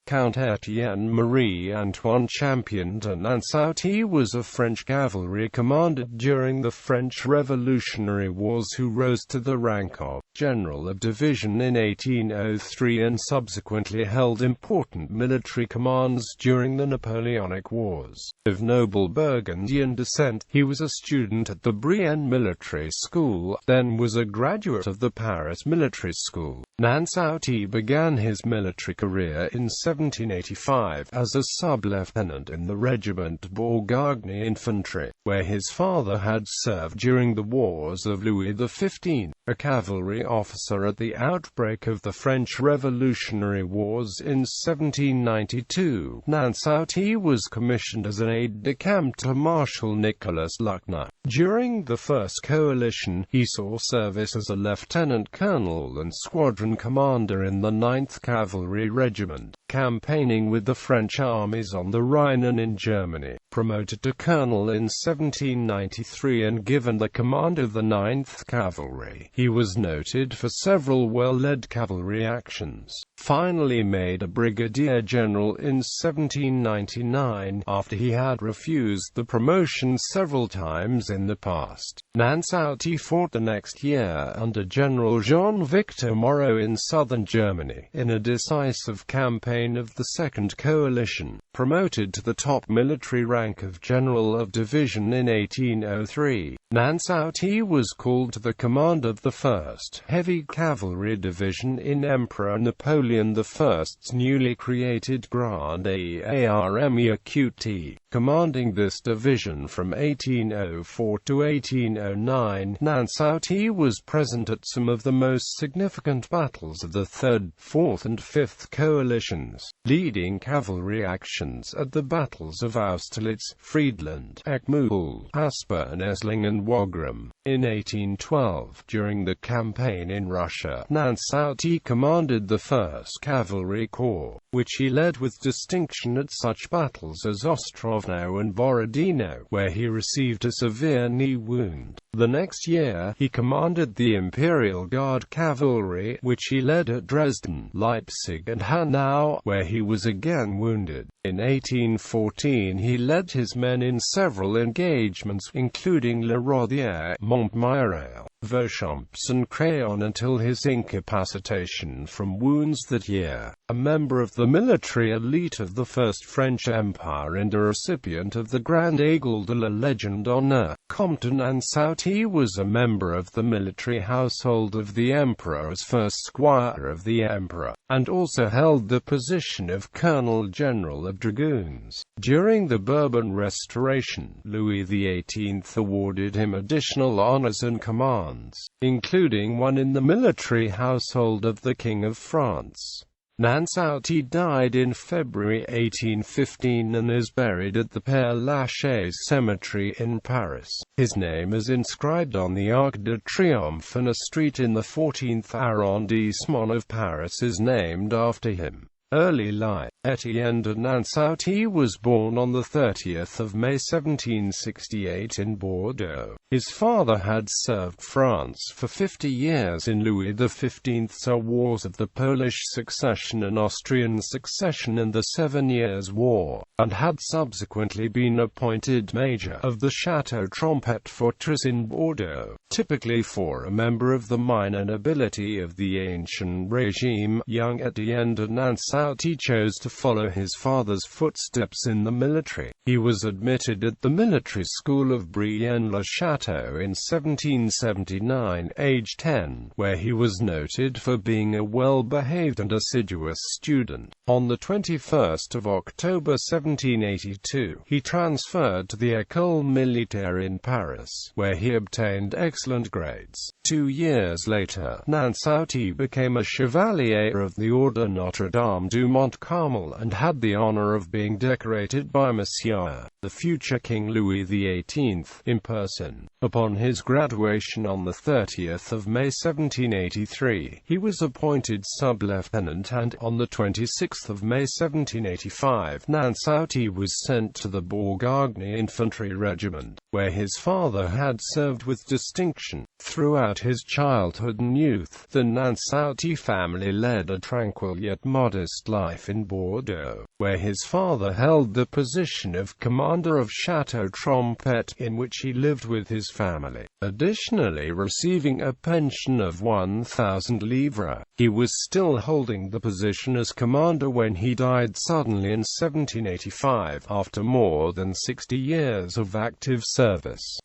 Count Étienne-Marie-Antoine Championnet-Nansouty was a French cavalry commander during the French Revolutionary Wars who rose to the rank of General of Division in 1803 and subsequently held important military commands during the Napoleonic Wars. Of noble Burgundian descent, he was a student at the Brienne military school, then was a graduate of the Paris military school. Nansouty began his military career in 1785 as a sub-lieutenant in the regiment Bourgogne-Infanterie, where his father had served during the wars of Louis XV, a cavalry officer at the outbreak of the French Revolutionary Wars in 1792. Nansouty was commissioned as an aide-de-camp to Marshal Nicolas Luckner. During the First Coalition, he saw service as a lieutenant colonel and squadron commander in the 9th Cavalry Regiment, campaigning with the French armies on the Rhine and in Germany. Promoted to colonel in 1793 and given the command of the 9th Cavalry, he was noted for several well-led cavalry actions. Finally made a brigadier general in 1799, after he had refused the promotion several times in the past. Nansouty fought the next year under General Jean-Victor Moreau in southern Germany, in a decisive campaign of the Second Coalition. Promoted to the top military rank of General of Division in 1803, Nansouty was called to the command of the 1st Heavy Cavalry Division in Emperor Napoleon I's newly created Grande Armée Acute. Commanding this division from 1804 to 1809, Nansouty was present at some of the most significant battles of the 3rd, 4th and 5th Coalitions, leading cavalry actions at the battles of Austerlitz, Friedland, Eckmühl, Aspern, Essling and Wagram. In 1812, during the campaign in Russia, Nansouty commanded the 1st Cavalry Corps, which he led with distinction at such battles as Ostrovno and Borodino, where he received a severe knee wound. The next year, he commanded the Imperial Guard Cavalry, which he led at Dresden, Leipzig and Hanau, where he was again wounded. In 1814 he led his men in several engagements, including Le Rothier, Montmirail, Beauchamps and Craon until his incapacitation from wounds that year. A member of the military elite of the First French Empire and a recipient of the Grand Aigle de la Légion d'Honneur, Comte Nansouty was a member of the military household of the Emperor as first squire of the Emperor, and also held the position of Colonel General of Dragoons. During the Bourbon Restoration, Louis XVIII awarded him additional honors and commands, including one in the military household of the King of France. Nansouty died in February 1815 and is buried at the Père Lachaise Cemetery in Paris. His name is inscribed on the Arc de Triomphe, and a street in the 14th arrondissement of Paris is named after him. Early life. Étienne de Nansouty was born on 30th of May 1768 in Bordeaux. His father had served France for 50 years in Louis XV's wars of the Polish Succession and Austrian Succession and the 7 Years' War, and had subsequently been appointed Major of the Château Trompette fortress in Bordeaux. Typically for a member of the minor nobility of the ancient regime, young Étienne de Nansouty chose to follow his father's footsteps in the military. He was admitted at the military school of Brienne-le-Château in 1779, age 10, where he was noted for being a well-behaved and assiduous student. On the 21st of October 1782, he transferred to the École Militaire in Paris, where he obtained excellent grades. 2 years later, Nansouty became a Chevalier of the Order Notre-Dame du Mont Carmel and had the honor of being decorated by Monsieur, the future King Louis XVIII, in person. Upon his graduation on 30th of May 1783, he was appointed sub-lieutenant, and, on 26th of May 1785, Nansouty was sent to the Bourgogne-Infanterie regiment, where his father had served with distinction. Throughout his childhood and youth, the Nansouty family led a tranquil yet modest life in Bordeaux, where his father held the position of commander of Château Trompette, in which he lived with his family, additionally receiving a pension of 1,000 livres. He was still holding the position as commander when he died suddenly in 1785, after more than 60 years of active service.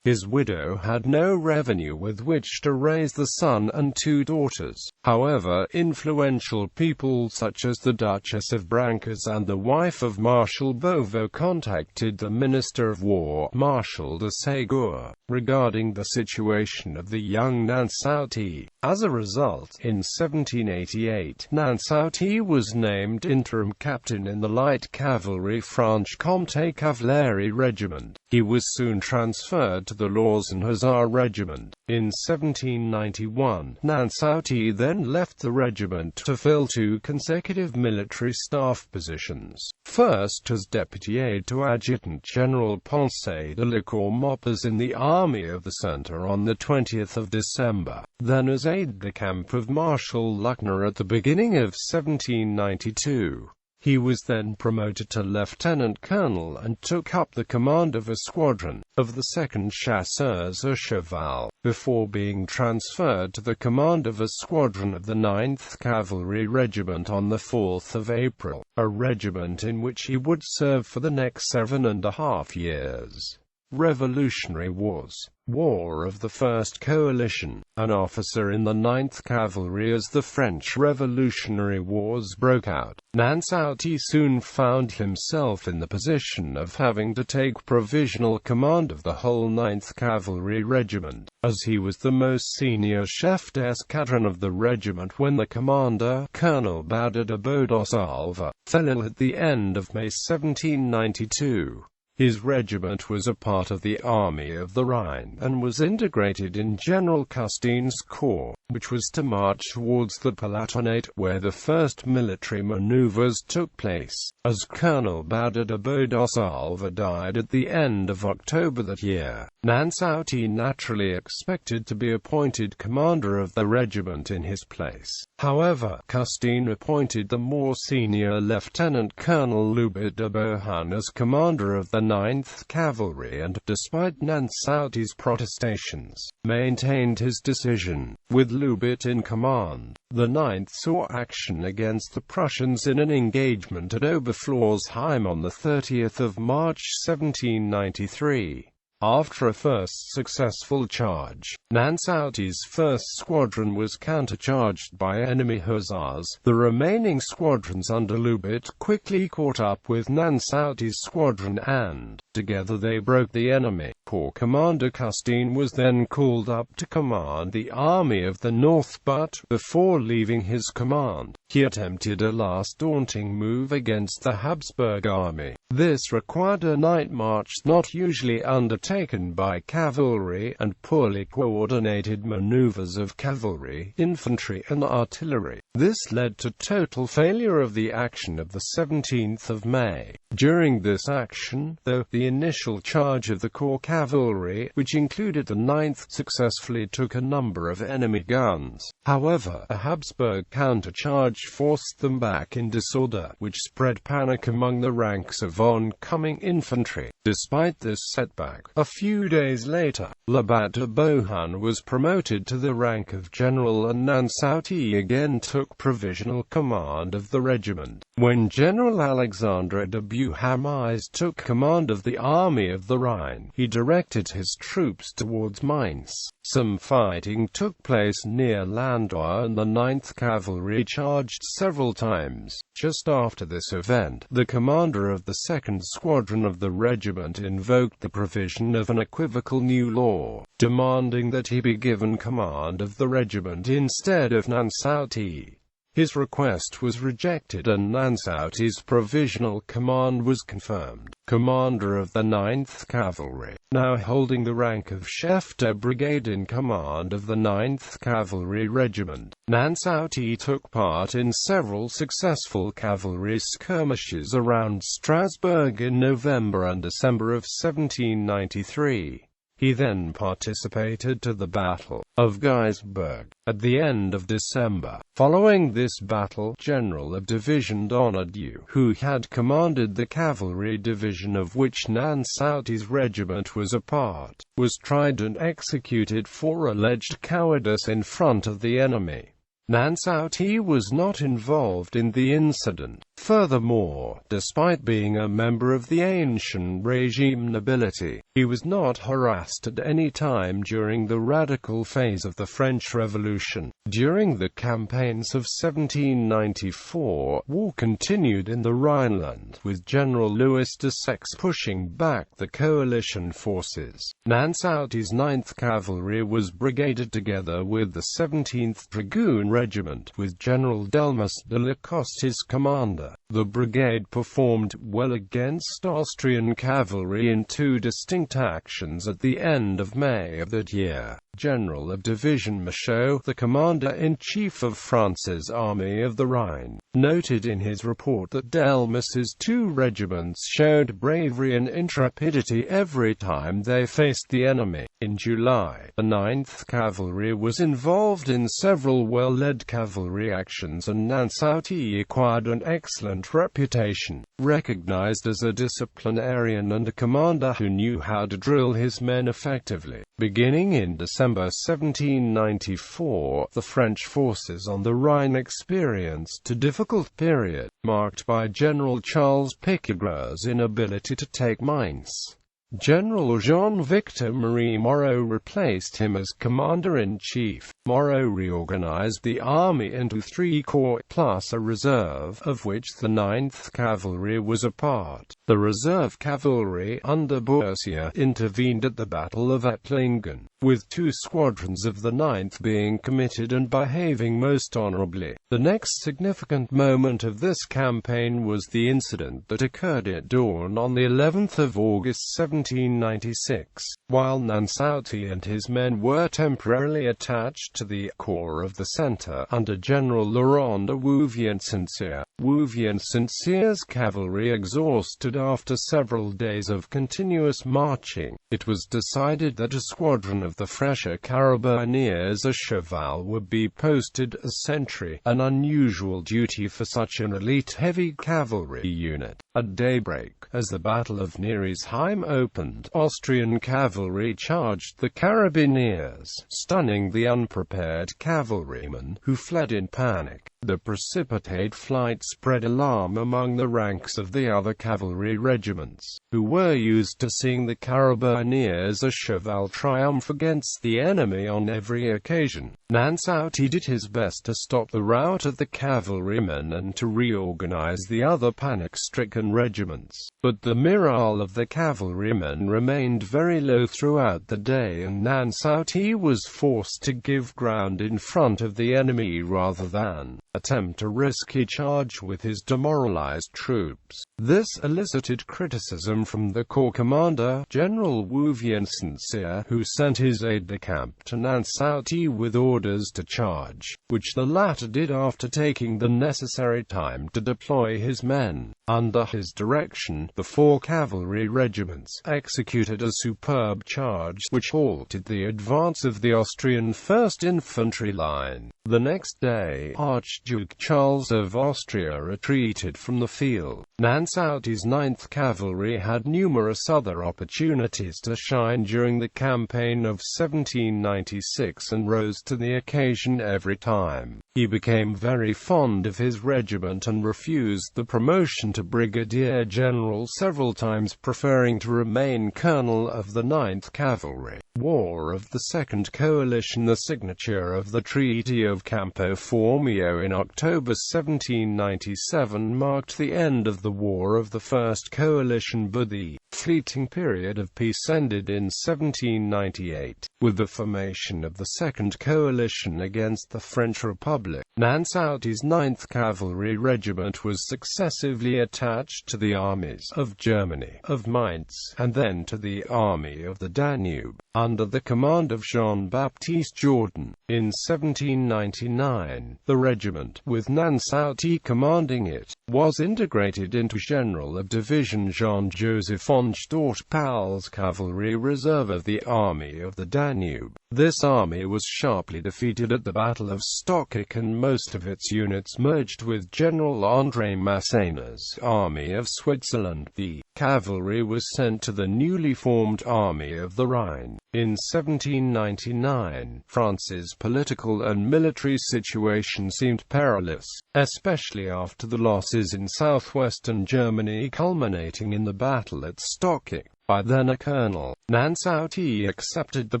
His widow had no revenue with which to raise the son and 2 daughters. However, influential people such as the Duchess of Brancas and the wife of Marshal Beauvau contacted the Minister of War, Marshal de Ségur, regarding the situation of the young Nansouty. As a result, in 1788, Nansouty was named interim captain in the light cavalry Franche-Comté Cavalerie regiment. He was soon transferred to the Lausanne Hussar regiment. In 1791, Nansouty then left the regiment to fill 2 consecutive military staff positions. First as deputy aide to Adjutant General Ponce de la Cormopes in the Army of the Centre on the 20th of December, then as aide-de-camp of Marshal Luckner at the beginning of 1792. He was then promoted to lieutenant colonel and took up the command of a squadron of the 2nd Chasseurs à Cheval, before being transferred to the command of a squadron of the 9th Cavalry Regiment on the 4th of April, a regiment in which he would serve for the next 7.5 years. Revolutionary Wars. War of the First Coalition. An officer in the 9th Cavalry as the French Revolutionary Wars broke out. Nansouty soon found himself in the position of having to take provisional command of the whole 9th Cavalry Regiment, as he was the most senior chef d'escadron of the regiment when the commander, Colonel Baudin-de-Beaudot-Salve, fell ill at the end of May 1792. His regiment was a part of the Army of the Rhine, and was integrated in General Custín's corps, which was to march towards the Palatinate, where the first military maneuvers took place. As Colonel Baudin-de-Beaudot-Salve died at the end of October that year, Nansouty naturally expected to be appointed commander of the regiment in his place. However, Custine appointed the more senior Lieutenant Colonel Louis de Beauhan as commander of the 9th Cavalry and, despite Nansouty's protestations, maintained his decision. With Louis in command, the 9th saw action against the Prussians in an engagement at Oberflorsheim on the 30th of March 1793. After a first successful charge, Nansouty's first squadron was countercharged by enemy hussars. The remaining squadrons under Louis quickly caught up with Nansouty's squadron and, together they broke the enemy. Corps Commander Custine was then called up to command the Army of the North, but, before leaving his command, he attempted a last daunting move against the Habsburg army. This required a night march not usually undertaken by cavalry, and poorly coordinated maneuvers of cavalry, infantry and artillery. This led to total failure of the action of the 17th of May. During this action, though, the initial charge of the corps cavalry, which included the 9th, successfully took a number of enemy guns. However, a Habsburg countercharge forced them back in disorder, which spread panic among the ranks of oncoming infantry. Despite this setback, a few days later, Louis de Beauhan was promoted to the rank of general and Nansouty again took provisional command of the regiment. When General Alexandre de Beauharnais took command of the Army of the Rhine, he directed his troops towards Mainz. Some fighting took place near Landois and the 9th Cavalry charged several times. Just after this event, the commander of the 2nd Squadron of the regiment invoked the provision of an equivocal new law, demanding that he be given command of the regiment instead of Nansouty. His request was rejected and Nansouty's provisional command was confirmed. Commander of the 9th Cavalry, now holding the rank of chef de brigade in command of the 9th Cavalry Regiment, Nansouty took part in several successful cavalry skirmishes around Strasbourg in November and December of 1793. He then participated to the Battle of Gettysburg at the end of December. Following this battle, General of Division Donadieu, who had commanded the cavalry division of which Nansouty's regiment was a part, was tried and executed for alleged cowardice in front of the enemy. Nansouty was not involved in the incident. Furthermore, despite being a member of the ancient regime nobility, he was not harassed at any time during the radical phase of the French Revolution. During the campaigns of 1794, war continued in the Rhineland, with General Louis XV.A pushing back the coalition forces. Nansouty's 9th Cavalry was brigaded together with the 17th Dragoon Regiment, with General Delmas de Lacoste his commander. The brigade performed well against Austrian cavalry in two distinct actions at the end of May of that year. General of Division Michaud, the commander-in-chief of France's Army of the Rhine, noted in his report that Delmas's two regiments showed bravery and intrepidity every time they faced the enemy. In July, the 9th Cavalry was involved in several well-led cavalry actions, and Nansouty acquired an excellent reputation, recognized as a disciplinarian and a commander who knew how to drill his men effectively. Beginning in December 1794, the French forces on the Rhine experienced a difficult period, marked by General Charles Picquer's inability to take Mainz. General Jean-Victor Marie Moreau replaced him as commander-in-chief. Moreau reorganized the army into 3 corps plus a reserve, of which the 9th Cavalry was a part. The reserve cavalry under Boursier intervened at the Battle of Ettlingen, with 2 squadrons of the 9th being committed and behaving most honorably. The next significant moment of this campaign was the incident that occurred at dawn on the 11th of August 1796. While Nansouty and his men were temporarily attached to the corps of the centre, under General Laurent de Wouvian-Saint-Cyr, Wouvian-Saint-Cyr's cavalry exhausted after several days of continuous marching, it was decided that a squadron of the Fresher Carabiniers à Cheval would be posted as sentry, an unusual duty for such an elite heavy cavalry unit. At daybreak, as the Battle of Neresheim opened, Austrian cavalry charged the Carabiniers, stunning the unprepared cavalrymen, who fled in panic. The precipitate flight spread alarm among the ranks of the other cavalry regiments, who were used to seeing the Carabiniers à Cheval triumph against the enemy on every occasion. Nansouty did his best to stop the rout of the cavalrymen and to reorganize the other panic-stricken regiments, but the morale of the cavalrymen remained very low throughout the day, and Nansouty was forced to give ground in front of the enemy rather than attempt a risky charge with his demoralized troops. This elicited criticism from the corps commander, General Wouvian-Saint-Cyr, who sent his aide-de-camp to Nansouty with orders to charge, which the latter did after taking the necessary time to deploy his men. Under his direction, the 4 cavalry regiments executed a superb charge which halted the advance of the Austrian 1st Infantry line. The next day, Archduke Charles of Austria retreated from the field. Nansouty's 9th Cavalry had numerous other opportunities to shine during the campaign of 1796 and rose to the occasion every time. He became very fond of his regiment and refused the promotion to brigadier general several times, preferring to remain colonel of the 9th Cavalry. War of the Second Coalition. The signature of the Treaty of Campo Formio in October 1797 marked the end of the War of the First Coalition, but the fleeting period of peace ended in 1798, with the formation of the Second Coalition against the French Republic. Nansouty's 9th Cavalry Regiment was successively attached to the armies of Germany, of Mainz, and then to the Army of the Danube, under the command of Jean-Baptiste Jourdan. In 1799, the regiment, with Nansouty commanding it, was integrated into General of Division Jean-Joseph Onge d'Ortepal's Cavalry Reserve of the Army of the Danube. This army was sharply defeated at the Battle of Stockach, and most of its units merged with General André Masséna's Army of Switzerland. The cavalry was sent to the newly formed Army of the Rhine. In 1799, France's political and military situation seemed perilous, especially after the losses in southwestern Germany culminating in the battle at Stockach. By then a colonel, Nansouty accepted the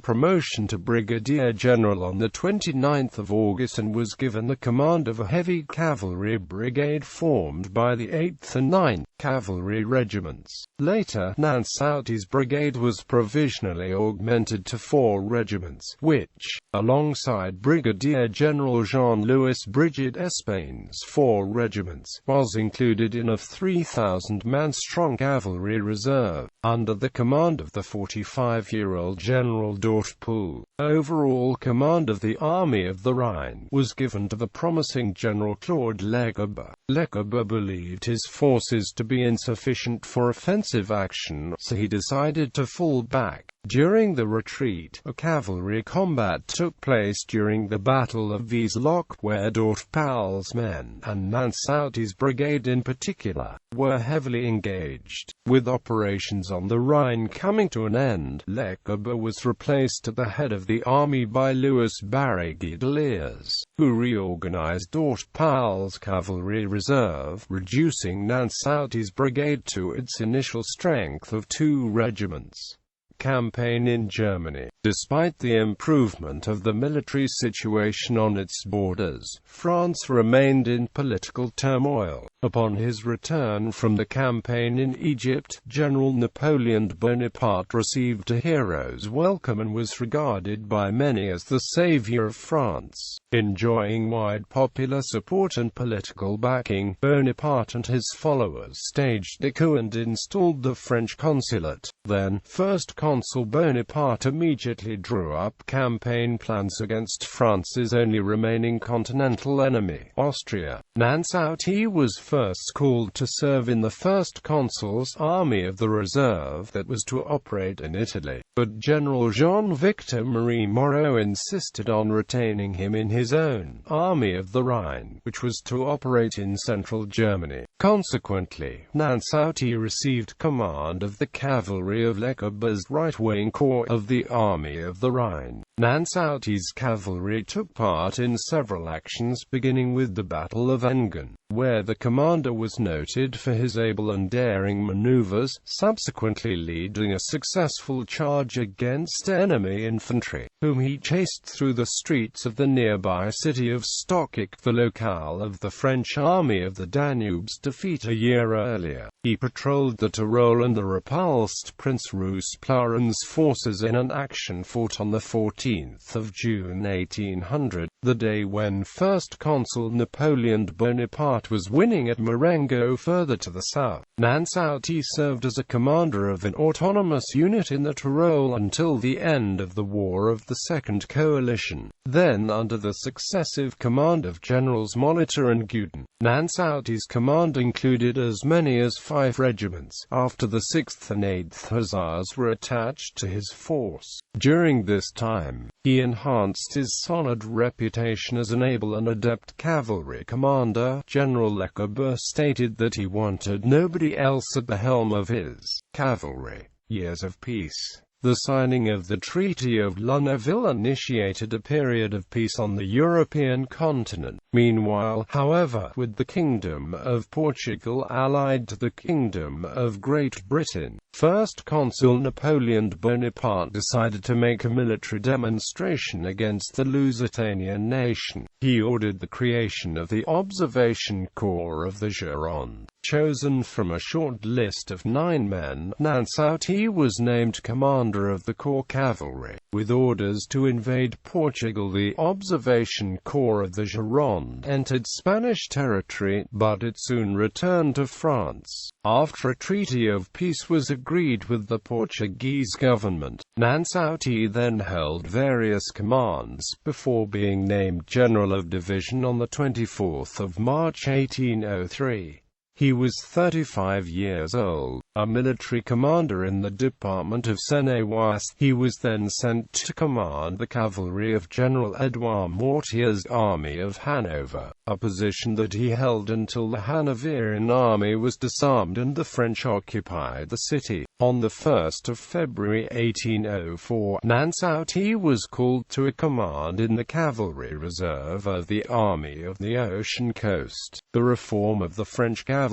promotion to brigadier general on the 29th of August and was given the command of a heavy cavalry brigade formed by the 8th and 9th Cavalry Regiments. Later, Nansouty's brigade was provisionally augmented to 4 regiments, which, alongside Brigadier General Jean-Louis Brigid Espaine's 4 regiments, was included in a 3,000-man strong cavalry reserve, under the command of the 45-year-old General d'Ortepal. Overall command of the Army of the Rhine was given to the promising General Claude Lecourbe. Lecourbe believed his forces to be insufficient for offensive action, so he decided to fall back. During the retreat, a cavalry combat took place during the Battle of Wieseloch, where d'Ortepal's men, and Nansouty's brigade in particular, were heavily engaged. With operations on the Rhine coming to an end, Lecourbe was replaced at the head of the army by Louis Barragán de Liers, who reorganized d'Ortepal's cavalry reserve, reducing Nansouty's brigade to its initial strength of 2 regiments. Campaign in Germany. Despite the improvement of the military situation on its borders, France remained in political turmoil. Upon his return from the campaign in Egypt, General Napoleon Bonaparte received a hero's welcome and was regarded by many as the savior of France. Enjoying wide popular support and political backing, Bonaparte and his followers staged a coup and installed the French consulate. Then, First Consul Bonaparte immediately drew up campaign plans against France's only remaining continental enemy, Austria. Nansouty was first called to serve in the First Consul's Army of the Reserve that was to operate in Italy, but General Jean-Victor Marie Moreau insisted on retaining him in his own Army of the Rhine, which was to operate in central Germany. Consequently, Nansouty received command of the cavalry of Lecourbe's right-wing corps of the Army of the Rhine. Nansouty's cavalry took part in several actions, beginning with the Battle of Enghien, where the commander was noted for his able and daring maneuvers, subsequently leading a successful charge against enemy infantry, whom he chased through the streets of the nearby city of Stockach, the locale of the French Army of the Danube's defeat a year earlier. He patrolled the Tyrol and repulsed Prince Roussplaren's forces in an action fought on the 14th of June 1800, the day when First Consul Napoleon Bonaparte was winning at Marengo further to the south. Nansouty served as a commander of an autonomous unit in the Tyrol until the end of the War of the Second Coalition. Then, under the successive command of Generals Molitor and Gudin, Nansouty's command included as many as 5 regiments, after the 6th and 8th Hussars were attached to his force. During this time, he enhanced his solid reputation as an able and adept cavalry commander. General Lecourbe stated that he wanted nobody else at the helm of his cavalry. Years of peace. The signing of the Treaty of Lunéville initiated a period of peace on the European continent. Meanwhile, however, with the Kingdom of Portugal allied to the Kingdom of Great Britain, First Consul Napoleon Bonaparte decided to make a military demonstration against the Lusitanian nation. He ordered the creation of the Observation Corps of the Gironde. Chosen from a short list of 9 men, Nansouty was named commander of the corps cavalry. With orders to invade Portugal, the Observation Corps of the Gironde entered Spanish territory, but it soon returned to France. After a treaty of peace was agreed with the Portuguese government, Nansouty then held various commands, before being named General of Division on the 24th of March 1803. He was 35 years old, a military commander in the department of Seine-Ouest. He was then sent to command the cavalry of General Edouard Mortier's army of Hanover, a position that he held until the Hanoverian army was disarmed and the French occupied the city. On the 1st of February 1804, Nansouty was called to a command in the cavalry reserve of the Army of the Ocean Coast. The reform of the French cavalry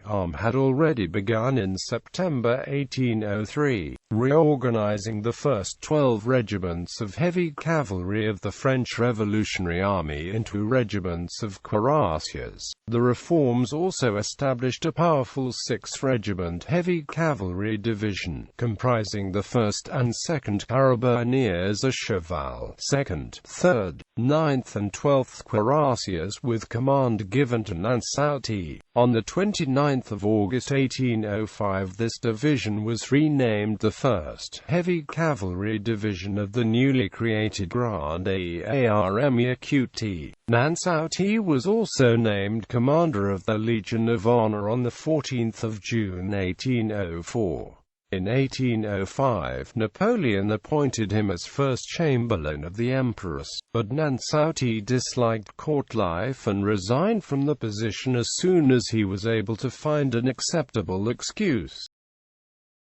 arm had already begun in September 1803, reorganizing the first 12 regiments of heavy cavalry of the French Revolutionary Army into regiments of cuirassiers. The reforms also established a powerful 6th Regiment Heavy Cavalry Division, comprising the 1st and 2nd Carabiniers à Cheval, 2nd, 3rd, 9th and 12th Cuirassiers, with command given to Nansouty. On the 29th of August 1805 this division was renamed the 1st Heavy Cavalry Division of the newly created Grande Armée Coutée. Nansouty was also named Commander of the Legion of Honor on the 14th of June 1804. In 1805, Napoleon appointed him as First Chamberlain of the Empress, but Nansouty disliked court life and resigned from the position as soon as he was able to find an acceptable excuse.